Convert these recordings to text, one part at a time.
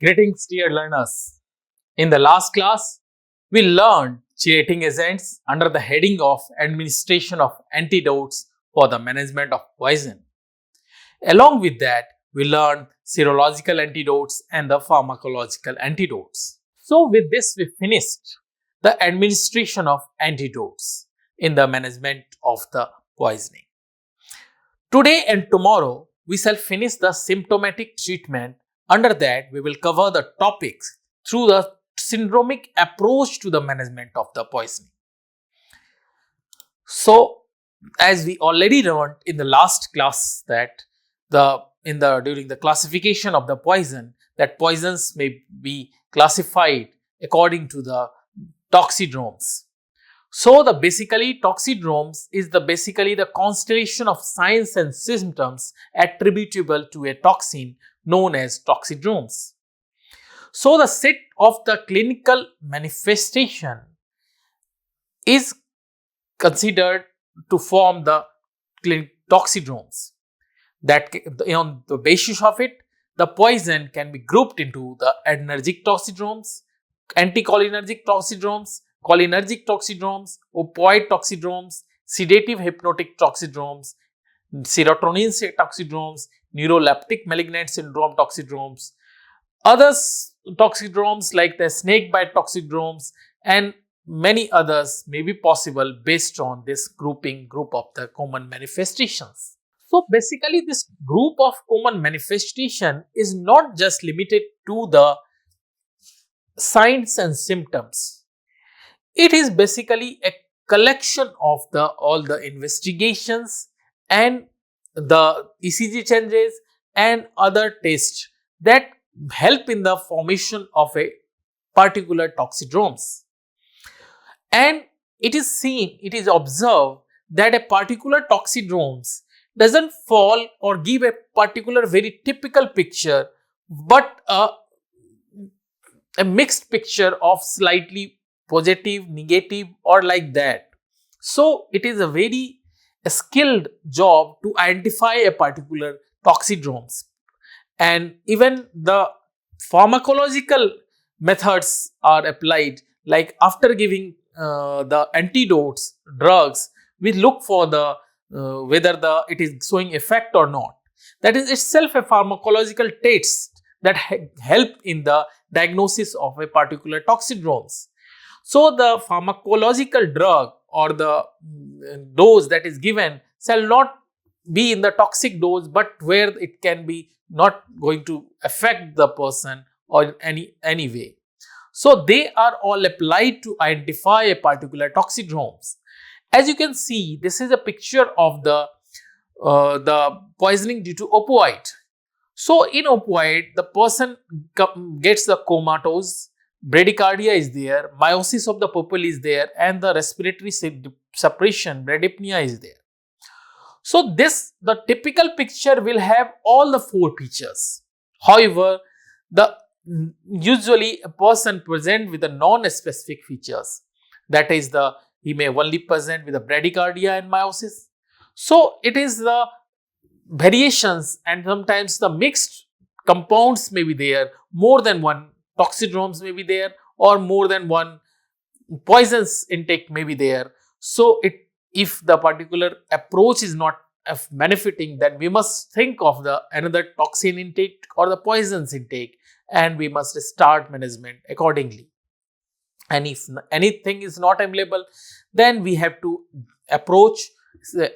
Greetings, dear learners. In the last class, we learned chelating agents under the heading of administration of antidotes for the management of poison. Along with that, we learned serological antidotes and the pharmacological antidotes. So, with this, we finished the administration of antidotes in the management of the poisoning. Today and tomorrow, we shall finish the symptomatic treatment. Under that, we will cover the topics through the syndromic approach to the management of the poisoning. So, as we already learned in the last class that during the classification of the poison, that poisons may be classified according to the toxidromes. So, basically toxidromes is basically the constellation of signs and symptoms attributable to a toxin known as toxidromes. So, the set of the clinical manifestation is considered to form the toxidromes. That on the basis of it, the poison can be grouped into the adrenergic toxidromes, anticholinergic toxidromes, cholinergic toxidromes, opoid toxidromes, sedative hypnotic toxidromes, serotonin toxidromes, neuroleptic malignant syndrome toxidromes, others toxidromes like the snakebite toxidromes, and many others may be possible based on this group of the common manifestations. So basically this group of common manifestation is not just limited to the signs and symptoms. It is basically a collection of all the investigations and the ECG changes and other tests that help in the formation of a particular toxidromes. And it is observed that a particular toxidromes doesn't fall or give a particular very typical picture, but a mixed picture of slightly positive, negative, or like that. So, it is a very skilled job to identify a particular toxidromes, and even the pharmacological methods are applied. Like after giving the antidotes, drugs, we look for the whether it is showing effect or not. That is itself a pharmacological test that help in the diagnosis of a particular toxidromes. So, the pharmacological drug or the dose that is given shall not be in the toxic dose, but where it can be not going to affect the person or any way. So, they are all applied to identify a particular toxidromes. As you can see, this is a picture of the poisoning due to opoid. So, in opoid, the person gets the comatose, bradycardia is there, meiosis of the pupil is there, and the respiratory suppression, bradypnea is there. So, the typical picture will have all the four features. However, usually a person present with the non-specific features. That is he may only present with the bradycardia and meiosis. So, it is the variations and sometimes the mixed compounds may be there, more than one toxidromes may be there, or more than one poisons intake may be there. So, if the particular approach is not benefiting, then we must think of another toxin intake or the poisons intake, and we must start management accordingly. And if anything is not available, then we have to approach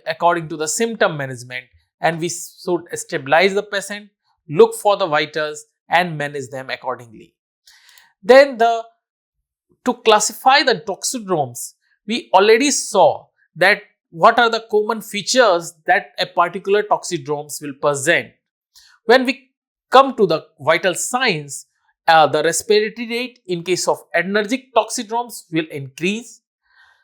according to the symptom management, and we should stabilize the patient, look for the vitals, and manage them accordingly. Then to classify the toxidromes, we already saw that what are the common features that a particular toxidromes will present. When we come to the vital signs, the respiratory rate in case of adrenergic toxidromes will increase,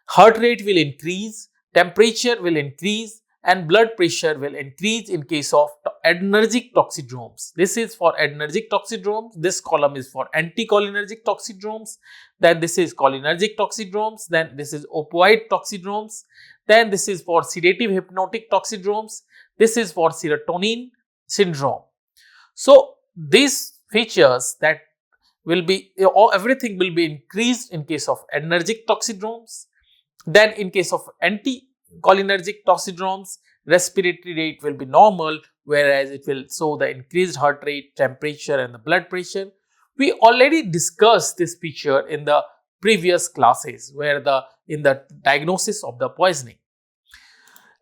heart rate will increase, temperature will increase, and blood pressure will increase in case of adrenergic toxidromes. This is for adrenergic toxidromes. This column is for anticholinergic toxidromes. Then this is cholinergic toxidromes. Then this is opoid toxidromes. Then this is for sedative hypnotic toxidromes. This is for serotonin syndrome. So these features that will be, everything will be increased in case of adrenergic toxidromes. Then in case of anticholinergic toxidromes, respiratory rate will be normal, whereas it will show the increased heart rate, temperature and the blood pressure. We already discussed this picture in the previous classes, where in the diagnosis of the poisoning.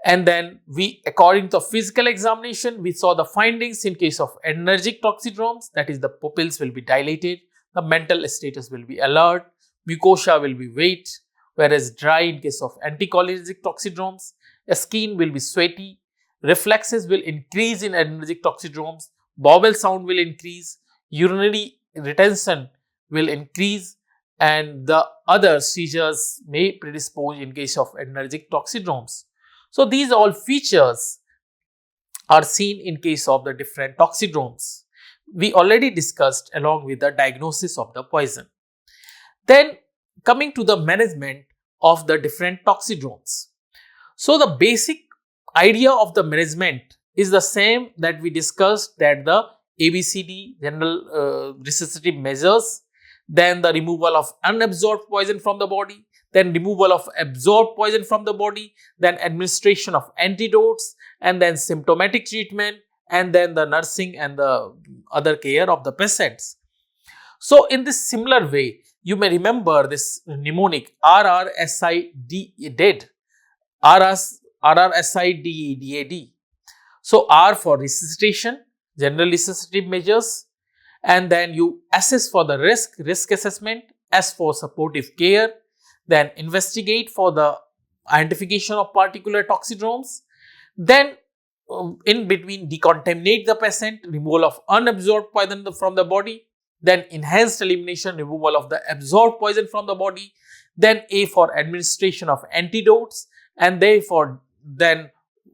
And then according to physical examination, we saw the findings in case of adrenergic toxidromes, that is the pupils will be dilated, the mental status will be alert, mucosa will be wet, whereas dry in case of anticholinergic toxidromes, skin will be sweaty, reflexes will increase in adrenergic toxidromes, bowel sound will increase, urinary retention will increase, and the other seizures may predispose in case of adrenergic toxidromes. So these all features are seen in case of the different toxidromes. We already discussed along with the diagnosis of the poison. Then coming to the management of the different toxidromes. So the basic idea of the management is the same that we discussed, that the ABCD general resuscitative measures, then the removal of unabsorbed poison from the body, then removal of absorbed poison from the body, then administration of antidotes, and then symptomatic treatment, and then the nursing and the other care of the patients. So in this similar way, you may remember this mnemonic RRSIDAD, RRSIDAD. So R for resuscitation, general resuscitative measures, and then you assess for the risk assessment, S for supportive care, then investigate for the identification of particular toxidromes, then in between decontaminate the patient, removal of unabsorbed poison from the body, then enhanced elimination, removal of the absorbed poison from the body, then A for administration of antidotes, and then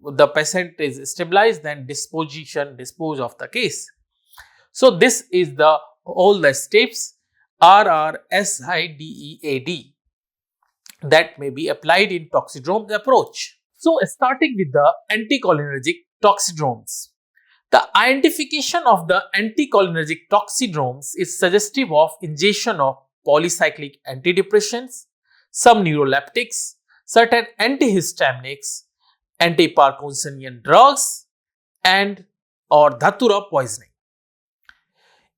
the patient is stabilized, then dispose of the case. So this is all the steps RRSIDEAD that may be applied in toxidrome approach. So starting with the anticholinergic toxidromes. The identification of the anticholinergic toxidromes is suggestive of ingestion of polycyclic antidepressants, some neuroleptics, certain antihistaminics, anti-Parkinsonian drugs, and or dhatura poisoning.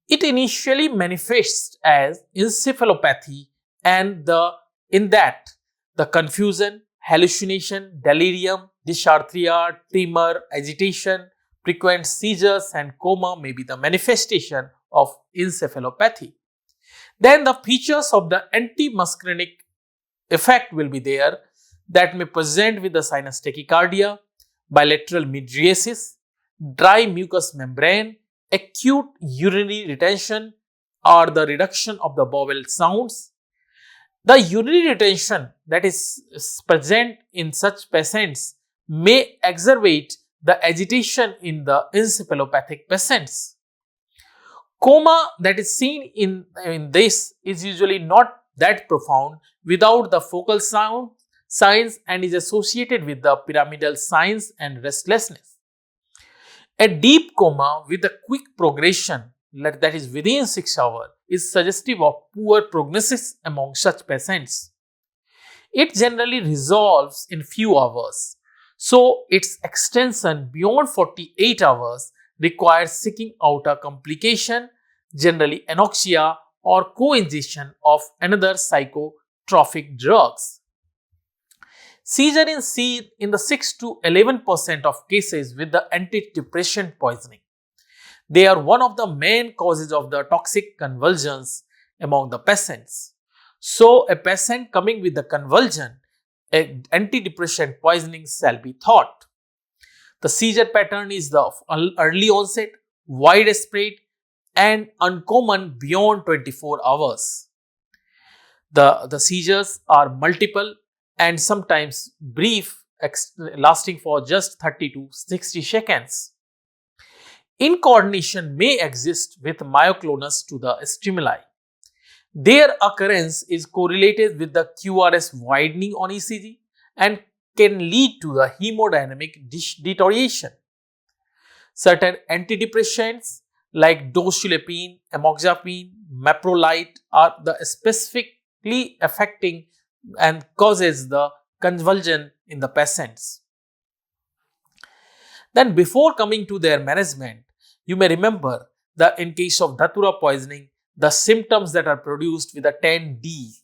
It initially manifests as encephalopathy, and in that the confusion, hallucination, delirium, dysarthria, tremor, agitation, frequent seizures and coma may be the manifestation of encephalopathy. Then the features of the antimuscarinic effect will be there, that may present with the sinus tachycardia, bilateral mydriasis, dry mucous membrane, acute urinary retention or the reduction of the bowel sounds. The urinary retention that is present in such patients may exacerbate the agitation in the encephalopathic patients. Coma that is seen in this is usually not that profound without the focal signs and is associated with the pyramidal signs and restlessness. A deep coma with a quick progression, that is within 6 hours, is suggestive of poor prognosis among such patients. It generally resolves in few hours, so its extension beyond 48 hours requires seeking out a complication, generally anoxia or co-ingestion of another psychotropic drugs. Seizure is seen in the 6 to 11% of cases with the antidepressant poisoning. They are one of the main causes of the toxic convulsions among the patients. So, a patient coming with the convulsion, antidepressant poisoning shall be thought. The seizure pattern is the early onset, widespread, and uncommon beyond 24 hours. The seizures are multiple and sometimes brief, lasting for just 30 to 60 seconds. Incoordination may exist with myoclonus to the stimuli. Their occurrence is correlated with the QRS widening on ECG and can lead to the hemodynamic deterioration. Certain antidepressants like dosulepine, amoxapine, maprolite are the specifically affecting and causes the convulsion in the patients. Then before coming to their management, you may remember that in case of datura poisoning, the symptoms that are produced with the 10D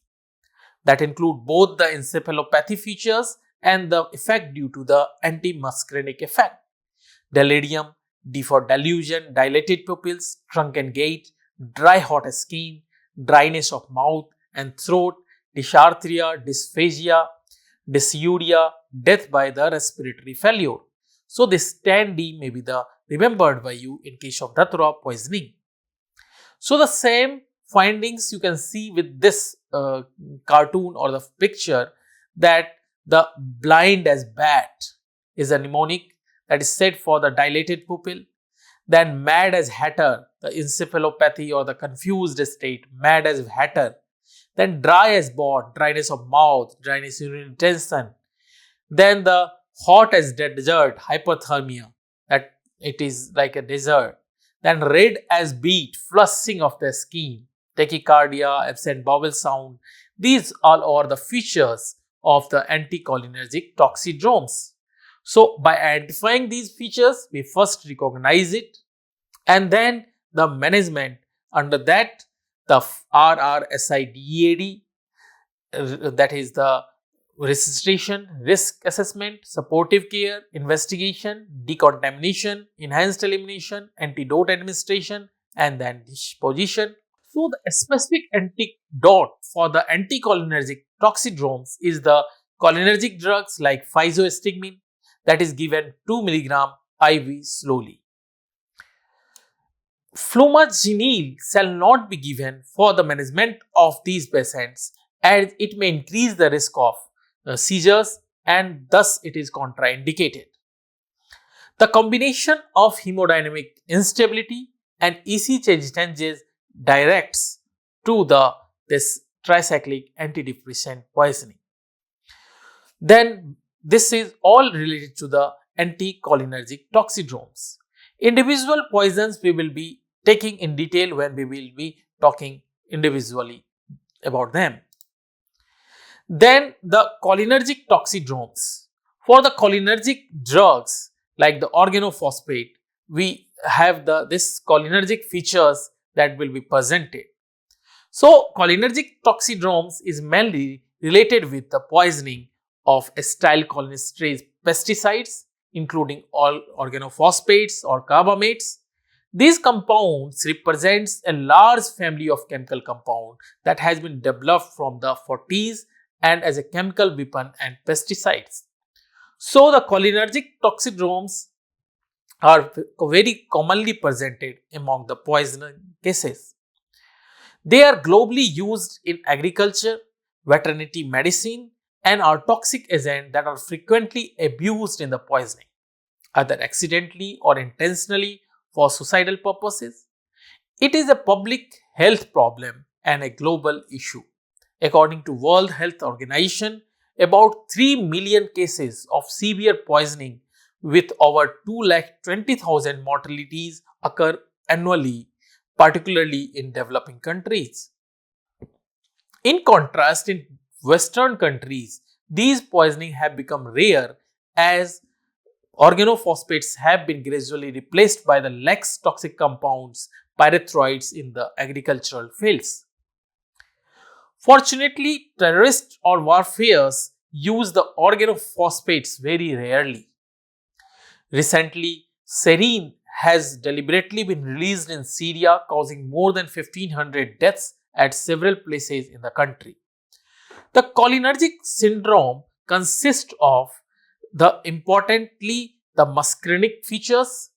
that include both the encephalopathy features and the effect due to the antimuscarinic effect. Delirium, D for delusion, dilated pupils, shrunken gait, dry hot skin, dryness of mouth and throat, dysarthria, dysphagia, dysuria, death by the respiratory failure. So this 10D may be the remembered by you in case of datura poisoning. So the same findings you can see with this cartoon or the picture, that the blind as bat is a mnemonic that is said for the dilated pupil. Then mad as hatter, the encephalopathy or the confused state, mad as hatter. Then dry as bot, dryness of mouth, dryness in retention. Then the hot as desert, hypothermia, that it is like a desert. Then red as beet, flushing of the skin, tachycardia, absent bowel sound. These all are the features of the anticholinergic toxidromes. So by identifying these features, we first recognize it, and then the management under that, the RRSIDEAD, that is the resuscitation, risk assessment, supportive care, investigation, decontamination, enhanced elimination, antidote administration, and then disposition. So the specific antidote for the anticholinergic toxidromes is the cholinergic drugs like physostigmine, that is given 2 mg IV slowly. Flumazenil shall not be given for the management of these patients, as it may increase the risk of seizures, and thus it is contraindicated. The combination of hemodynamic instability and EC changes directs to this tricyclic antidepressant poisoning. Then this is all related to the anticholinergic toxidromes. Individual poisons we will be taking in detail when we will be talking individually about them. Then the cholinergic toxidromes. For the cholinergic drugs like the organophosphate, we have this cholinergic features that will be presented. So cholinergic toxidromes is mainly related with the poisoning of acetylcholinesterase pesticides, including all organophosphates or carbamates. These compounds represents a large family of chemical compound that has been developed from the 40s and as a chemical weapon and pesticides. So the cholinergic toxidromes are very commonly presented among the poisoning cases. They are globally used in agriculture, veterinary medicine, and are toxic agents that are frequently abused in the poisoning, either accidentally or intentionally for suicidal purposes. It is a public health problem and a global issue. According to World Health Organization, about 3 million cases of severe poisoning with over 220,000 mortalities occur annually, particularly in developing countries. In contrast, in Western countries, these poisoning have become rare as organophosphates have been gradually replaced by the less toxic compounds, pyrethroids, in the agricultural fields. Fortunately, terrorists or warfares use the organophosphates very rarely. Recently, sarin has deliberately been released in Syria, causing more than 1,500 deaths at several places in the country. The cholinergic syndrome consists of the muscarinic features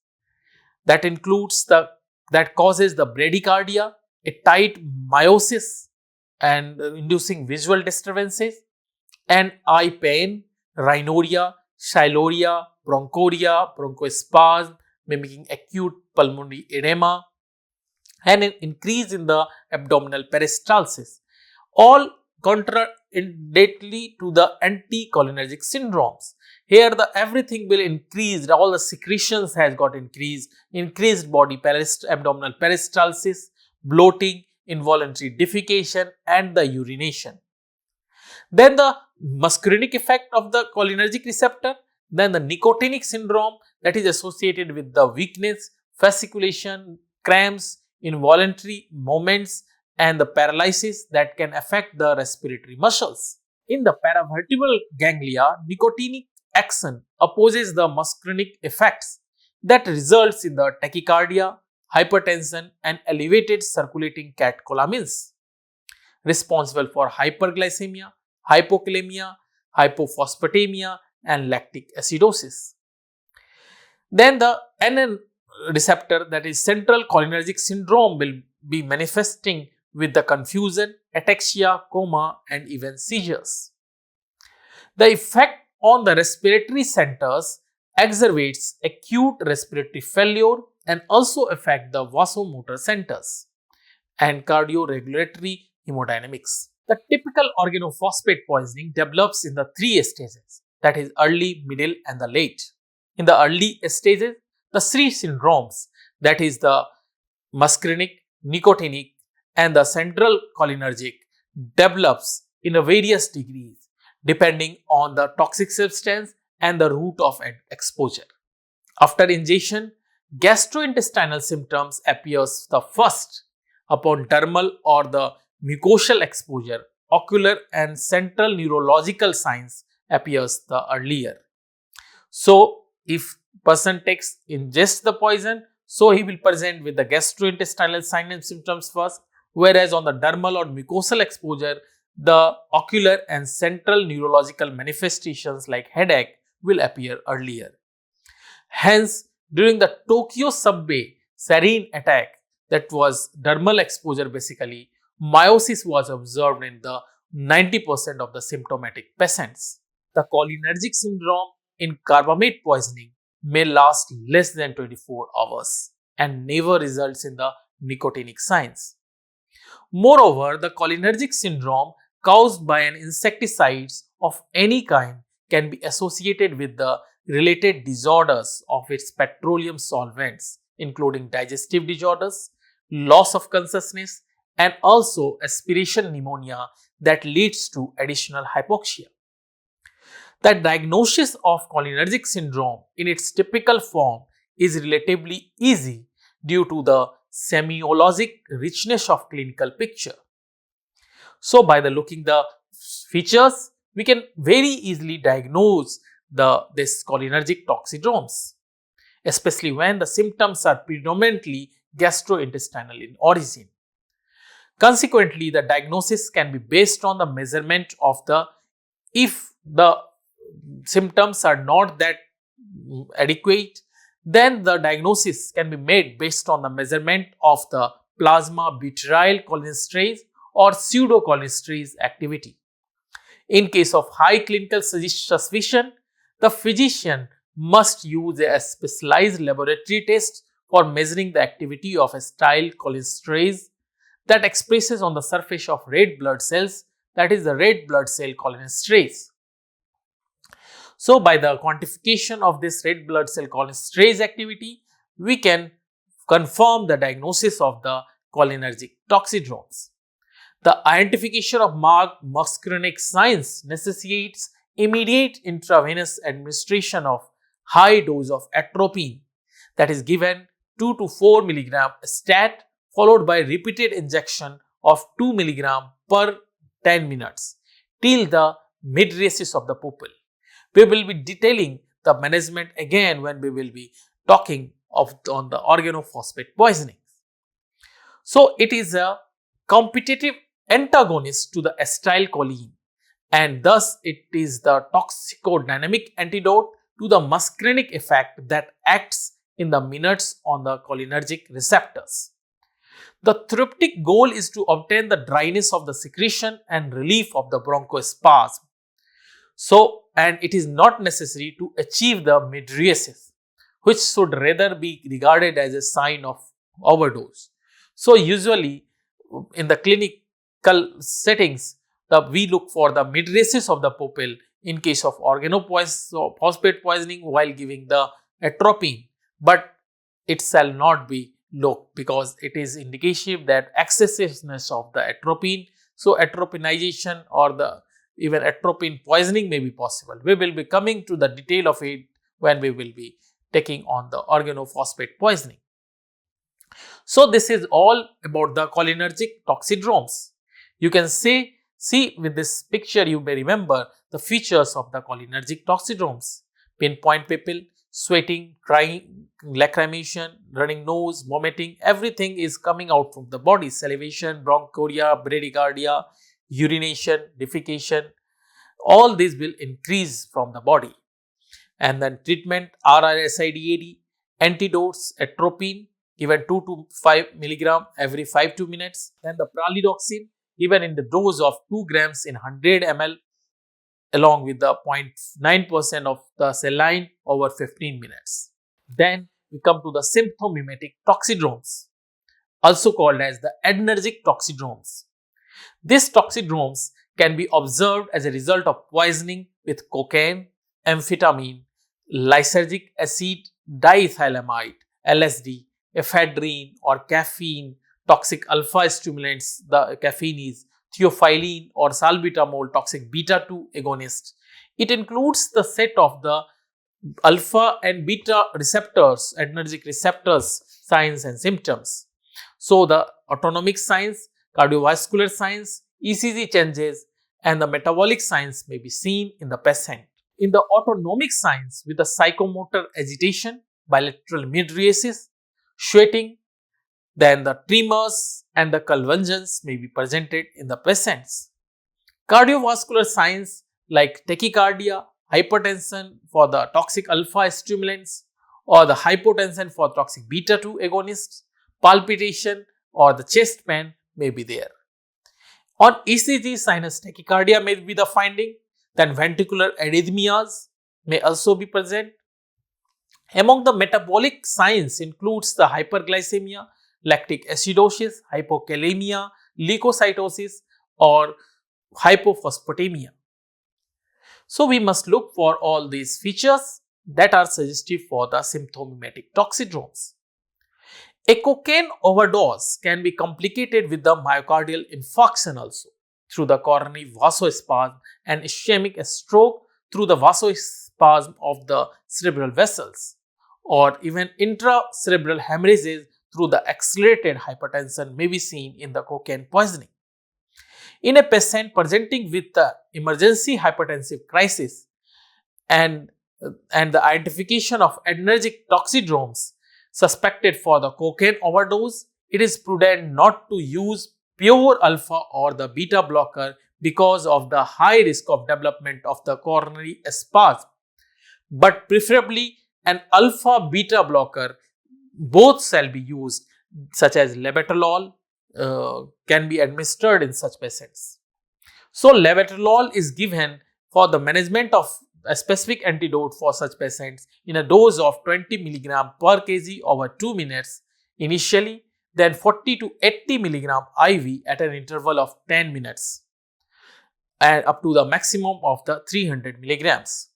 that includes that causes the bradycardia, a tight meiosis and inducing visual disturbances, and eye pain, rhinorrhea, siluria, bronchoria, bronchospasm, mimicking acute pulmonary edema, and an increase in the abdominal peristalsis, all contraindicated to the anticholinergic syndromes. Here the everything will increase, all the secretions has got increased body abdominal peristalsis, bloating, involuntary defecation and the urination. Then the muscarinic effect of the cholinergic receptor, then the nicotinic syndrome that is associated with the weakness, fasciculation, cramps, involuntary movements and the paralysis that can affect the respiratory muscles. In the paravertebral ganglia, nicotinic action opposes the muscarinic effects that results in the tachycardia, hypertension and elevated circulating catecholamines responsible for hyperglycemia, hypokalemia, hypophosphatemia and lactic acidosis. Then the NN receptor, that is central cholinergic syndrome, will be manifesting with the confusion, ataxia, coma and even seizures. The effect on the respiratory centers exacerbates acute respiratory failure and also affect the vasomotor centers and cardiorregulatory hemodynamics. The typical organophosphate poisoning develops in the three stages, that is early, middle and the late. In the early stages, the three syndromes, that is the muscarinic, nicotinic and the central cholinergic, develops in a various degrees depending on the toxic substance and the route of exposure. After ingestion, gastrointestinal symptoms appears the first. Upon dermal or the mucosal exposure, ocular and central neurological signs appears the earlier. So, if person ingests the poison, so he will present with the gastrointestinal signs and symptoms first, whereas on the dermal or mucosal exposure, the ocular and central neurological manifestations like headache will appear earlier. Hence, during the Tokyo subway sarin attack, that was dermal exposure basically, meiosis was observed in the 90% of the symptomatic patients. The cholinergic syndrome in carbamate poisoning may last less than 24 hours and never results in the nicotinic signs. Moreover, the cholinergic syndrome caused by an insecticides of any kind can be associated with the related disorders of its petroleum solvents, including digestive disorders, loss of consciousness, and also aspiration pneumonia that leads to additional hypoxia. The diagnosis of cholinergic syndrome in its typical form is relatively easy due to the semiologic richness of clinical picture. So, by looking the features, we can very easily diagnose this cholinergic toxidromes, especially when the symptoms are predominantly gastrointestinal in origin. Consequently, the diagnosis can be based on the measurement of if the symptoms are not that adequate, then the diagnosis can be made based on the measurement of the plasma butyryl cholinesterase or pseudocholinesterase activity. In case of high clinical suspicion, the physician must use a specialized laboratory test for measuring the activity of acetylcholinesterase that expresses on the surface of red blood cells, that is the red blood cell cholinesterase. So, by the quantification of this red blood cell cholinesterase activity, we can confirm the diagnosis of the cholinergic toxidromes. The identification of marked muscarinic signs necessitates immediate intravenous administration of high dose of atropine, that is given 2 to 4 mg stat followed by repeated injection of 2 mg per 10 minutes till the mid-races of the pupil. We will be detailing the management again when we will be talking on the organophosphate poisoning. So, it is a competitive antagonist to the acetylcholine and thus it is the toxicodynamic antidote to the muscarinic effect that acts in the minutes on the cholinergic receptors. The therapeutic goal is to obtain the dryness of the secretion and relief of the bronchospasm. So, and it is not necessary to achieve the mydriasis, which should rather be regarded as a sign of overdose. So, usually in the clinical settings, we look for the mydriasis of the pupil in case of organophosphate poisoning while giving the atropine, but it shall not be looked because it is indicative that excessiveness of the atropine, so atropinization or the even atropine poisoning may be possible. We will be coming to the detail of it when we will be taking on the organophosphate poisoning. So this is all about the cholinergic toxidromes. You can see with this picture you may remember the features of the cholinergic toxidromes: pinpoint pupil, sweating, crying, lacrimation, running nose, vomiting, everything is coming out from the body, salivation, bronchoria, bradycardia, urination, defecation, all these will increase from the body. And then treatment: RRSIDAD, antidotes, atropine given 2 to 5 milligram every 5 to minutes. Then the pralidoxin given in the dose of 2 grams in 100 ml along with the 0.9% of the saline over 15 minutes. Then we come to the symptomimetic toxidromes, also called as the adrenergic toxidromes. These toxidromes can be observed as a result of poisoning with cocaine, amphetamine, lysergic acid, diethylamide, LSD, ephedrine or caffeine, toxic alpha stimulants. The caffeine is theophylline or salbutamol, toxic beta-2 agonist. It includes the set of the alpha and beta receptors, adrenergic receptors, signs and symptoms. So the autonomic signs, cardiovascular signs, ECG changes and the metabolic signs may be seen in the patient. In the autonomic signs with the psychomotor agitation, bilateral mydriasis, sweating, then the tremors and the convulsions may be presented in the patients. Cardiovascular signs like tachycardia, hypertension for the toxic alpha stimulants or the hypotension for toxic beta-2 agonists, palpitation or the chest pain may be there. On ECG, sinus tachycardia may be the finding, then ventricular arrhythmias may also be present. Among the metabolic signs includes the hyperglycemia, lactic acidosis, hypokalemia, leukocytosis or hypophosphatemia. So we must look for all these features that are suggestive for the symptomimetic toxidromes. A cocaine overdose can be complicated with the myocardial infarction also through the coronary vasospasm and ischemic stroke through the vasospasm of the cerebral vessels, or even intracerebral hemorrhages through the accelerated hypertension may be seen in the cocaine poisoning. In a patient presenting with the emergency hypertensive crisis and the identification of adrenergic toxidromes suspected for the cocaine overdose, it is prudent not to use pure alpha or the beta blocker because of the high risk of development of the coronary spasm, but preferably an alpha beta blocker. Both shall be used, such as labetalol can be administered in such patients. So labetalol is given for the management of a specific antidote for such patients in a dose of 20 mg per kg over 2 minutes initially, then 40 to 80 mg IV at an interval of 10 minutes and up to the maximum of the 300 mg.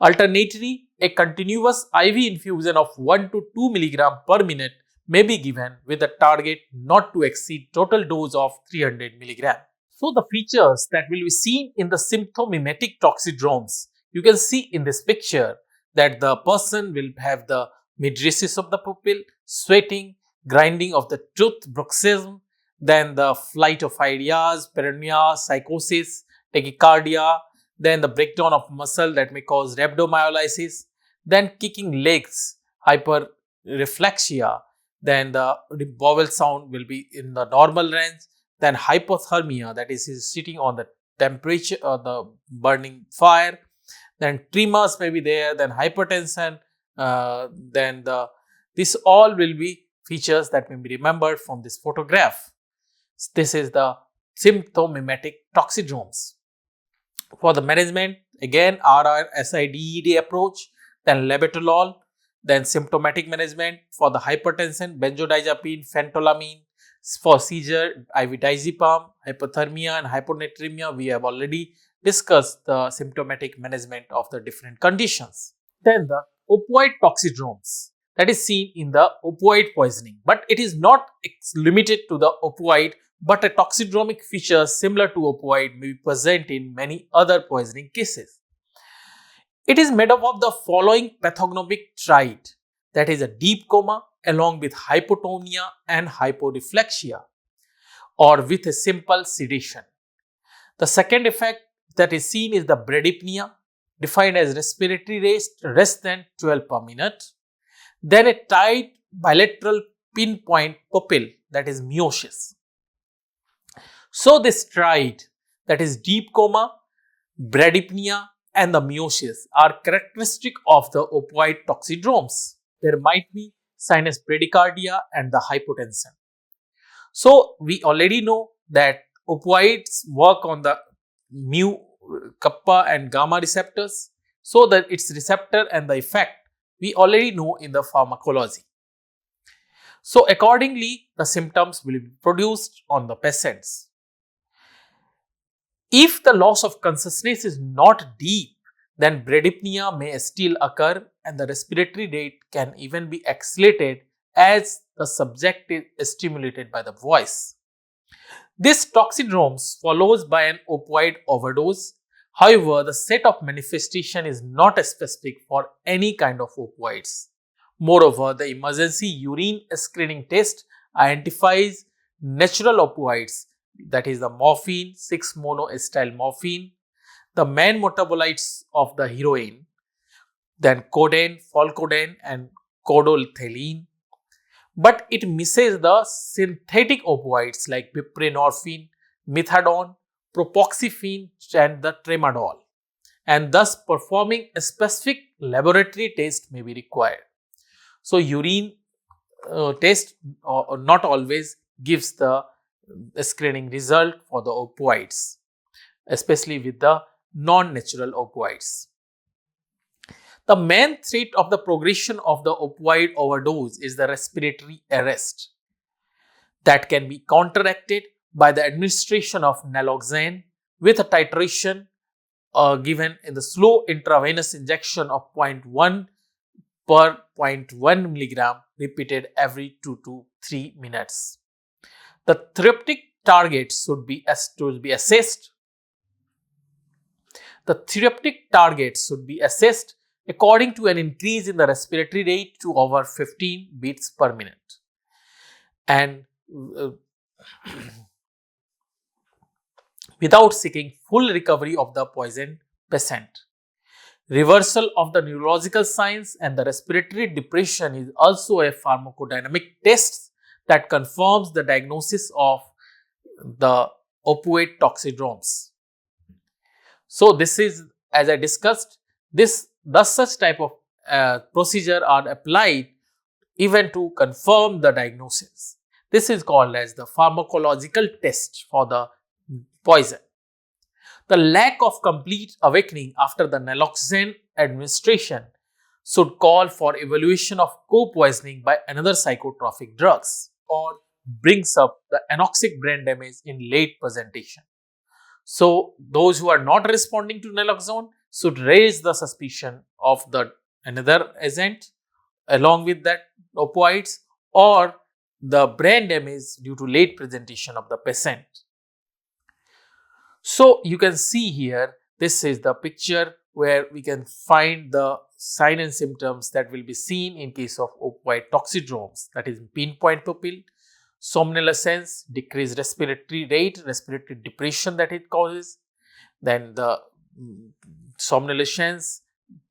Alternately, a continuous IV infusion of 1 to 2 mg per minute may be given with a target not to exceed total dose of 300 mg. So the features that will be seen in the symptomimetic toxidromes, you can see in this picture that the person will have the mydriasis of the pupil, sweating, grinding of the tooth, bruxism, then the flight of ideas, paranoia, psychosis, tachycardia, then the breakdown of muscle that may cause rhabdomyolysis, then kicking legs, hyperreflexia, then the bowel sound will be in the normal range, then hypothermia, that is sitting on the temperature or the burning fire, then tremors may be there, then hypertension, this all will be features that may be remembered from this photograph. This is the symptomimetic toxidromes. For the management, again RRSIDED approach, then labetalol, then symptomatic management for the hypertension, benzodiazepine, phentolamine, for seizure, IV diazepam, hypothermia and hyponatremia we have already discuss the symptomatic management of the different conditions. Then the opoid toxidromes that is seen in the opoid poisoning, but it is not limited to the opoid, but a toxidromic feature similar to opoid may be present in many other poisoning cases. It is made up of the following pathognomic trait, that is a deep coma along with hypotonia and hyporeflexia, or with a simple sedation. The second effect that is seen is the bradypnea, defined as respiratory rate less than 12 per minute. Then a tight bilateral pinpoint pupil, that is miosis. So this trait, that is deep coma, bradypnea and the miosis, are characteristic of the opoid toxidromes. There might be sinus bradycardia and the hypotension. So we already know that opoids work on the mu, kappa and gamma receptors, so that its receptor and the effect we already know in the pharmacology. So accordingly, the symptoms will be produced on the patients. If the loss of consciousness is not deep, then bradypnea may still occur and the respiratory rate can even be accelerated as the subject is stimulated by the voice. This toxidromes follows by an opioid overdose. However, the set of manifestation is not specific for any kind of opioids. Moreover, the emergency urine screening test identifies natural opioids, that is the morphine, 6-monoacetyl morphine, the main metabolites of the heroin, then codeine, folcodeine and codolthelene. But it misses the synthetic opioids like buprenorphine, methadone, propoxyphene and the tramadol, and thus performing a specific laboratory test may be required. So urine test not always gives the screening result for the opioids, especially with the non-natural opioids. The main threat of the progression of the opioid overdose is the respiratory arrest that can be counteracted by the administration of naloxone with a titration given in the slow intravenous injection of 0.1 per 0.1 milligram repeated every 2 to 3 minutes. The therapeutic targets should be assessed. The therapeutic targets should be assessed according to an increase in the respiratory rate to over 15 beats per minute and without seeking full recovery of the poisoned patient. Reversal of the neurological signs and the respiratory depression is also a pharmacodynamic test that confirms the diagnosis of the opoid toxidromes. So this is, as I discussed, such type of procedure are applied even to confirm the diagnosis. This is called as the pharmacological test for the poison. The lack of complete awakening after the naloxone administration should call for evaluation of co-poisoning by another psychotropic drugs or brings up the anoxic brain damage in late presentation. So those who are not responding to naloxone should raise the suspicion of the another agent along with that opioids or the brain damage due to late presentation of the patient. So you can see here, this is the picture where we can find the sign and symptoms that will be seen in case of opoid toxidromes, that is pinpoint pupil, somnolence, decreased respiratory rate, respiratory depression that it causes, then the somnolence,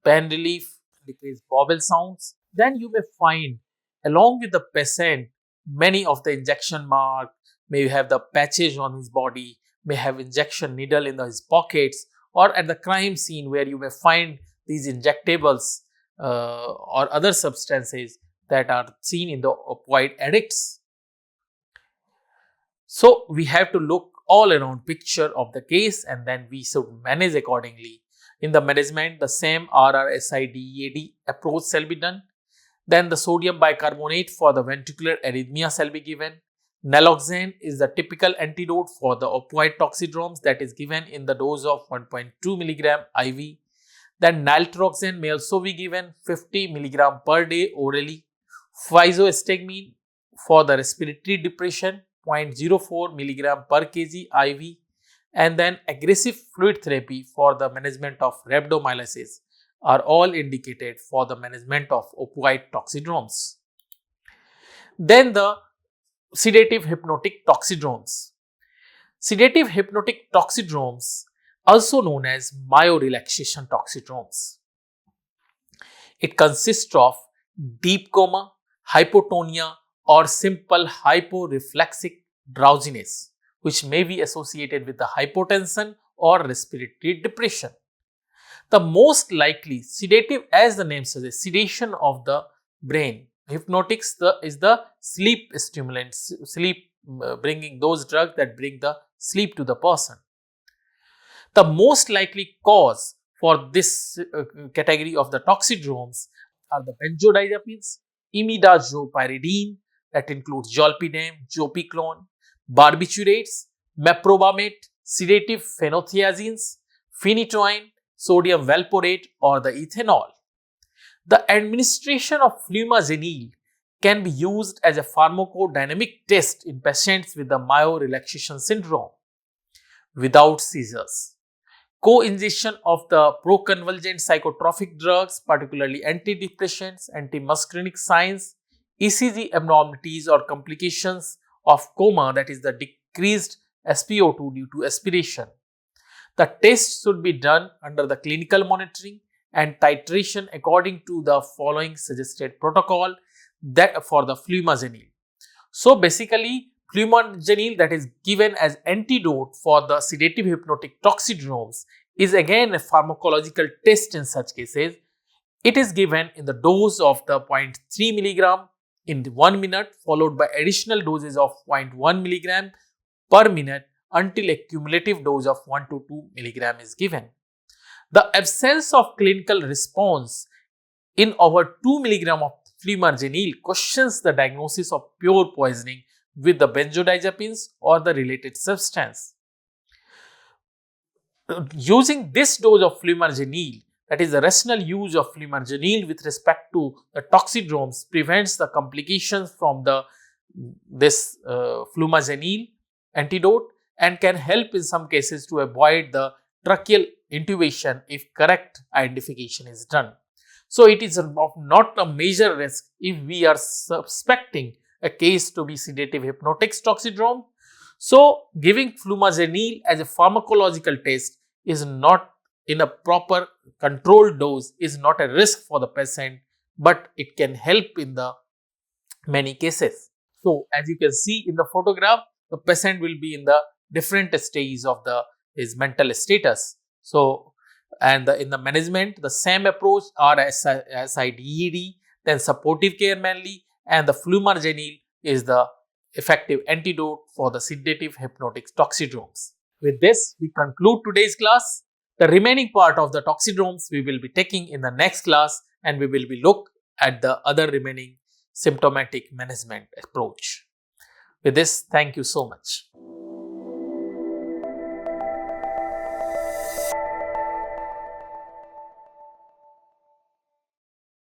pain relief, decreased bowel sounds. Then you may find along with the patient many of the injection mark, may have the patches on his body, may have injection needle in his pockets, or at the crime scene where you may find these injectables or other substances that are seen in the opioid addicts. So we have to look all around picture of the case and then we should manage accordingly. In the management, the same RRSI-DEAD approach shall be done. Then the sodium bicarbonate for the ventricular arrhythmia shall be given. Naloxone is the typical antidote for the opoid toxidromes that is given in the dose of 1.2 milligram IV. Then naltrexone may also be given 50 milligram per day orally. Physoestigmine for the respiratory depression 0.04 milligram per kg IV. And then aggressive fluid therapy for the management of rhabdomyolysis are all indicated for the management of opoid toxidromes. Then the sedative hypnotic toxidromes. Sedative hypnotic toxidromes, also known as myorelaxation toxidromes. It consists of deep coma, hypotonia, or simple hyporeflexic drowsiness, which may be associated with the hypotension or respiratory depression. The most likely sedative, as the name suggests, sedation of the brain. Hypnotics is the sleep stimulant, bringing those drugs that bring the sleep to the person. The most likely cause for this category of the toxidromes are the benzodiazepines, imidazopyridine, that includes zolpidem, zopiclone, barbiturates, meprobamate, sedative phenothiazines, phenytoin, sodium valproate, or the ethanol. The administration of flumazenil can be used as a pharmacodynamic test in patients with the myorelaxation syndrome without seizures. Co-ingestion of the proconvulsant psychotropic drugs, particularly antidepressants, antimuscarinic signs, ECG abnormalities or complications of coma, that is the decreased SpO2 due to aspiration. The test should be done under the clinical monitoring and titration according to the following suggested protocol that for the flumazenil. So basically, flumazenil that is given as antidote for the sedative hypnotic toxidromes is again a pharmacological test in such cases. It is given in the dose of the 0.3 milligram in 1 minute, followed by additional doses of 0.1 milligram per minute until a cumulative dose of 1 to 2 milligram is given. The absence of clinical response in over 2 milligram of flumazenil questions the diagnosis of pure poisoning with the benzodiazepines or the related substance. Using this dose of flumazenil, that is the rational use of flumazenil with respect to the toxidromes, prevents the complications from this flumazenil antidote and can help in some cases to avoid the tracheal intubation if correct identification is done. So it is not a major risk if we are suspecting a case to be sedative hypnotic toxidrome. So giving flumazenil as a pharmacological test is not in a proper controlled dose is not a risk for the patient, but it can help in the many cases. So as you can see in the photograph, the patient will be in the different stages of his mental status. So and in the management, the same approach are SIDED, then supportive care mainly, and the flumazenil is the effective antidote for the sedative hypnotic toxidromes. With this, we conclude today's class. The remaining part of the toxidromes we will be taking in the next class, and we will be look at the other remaining symptomatic management approach. With this, thank you so much.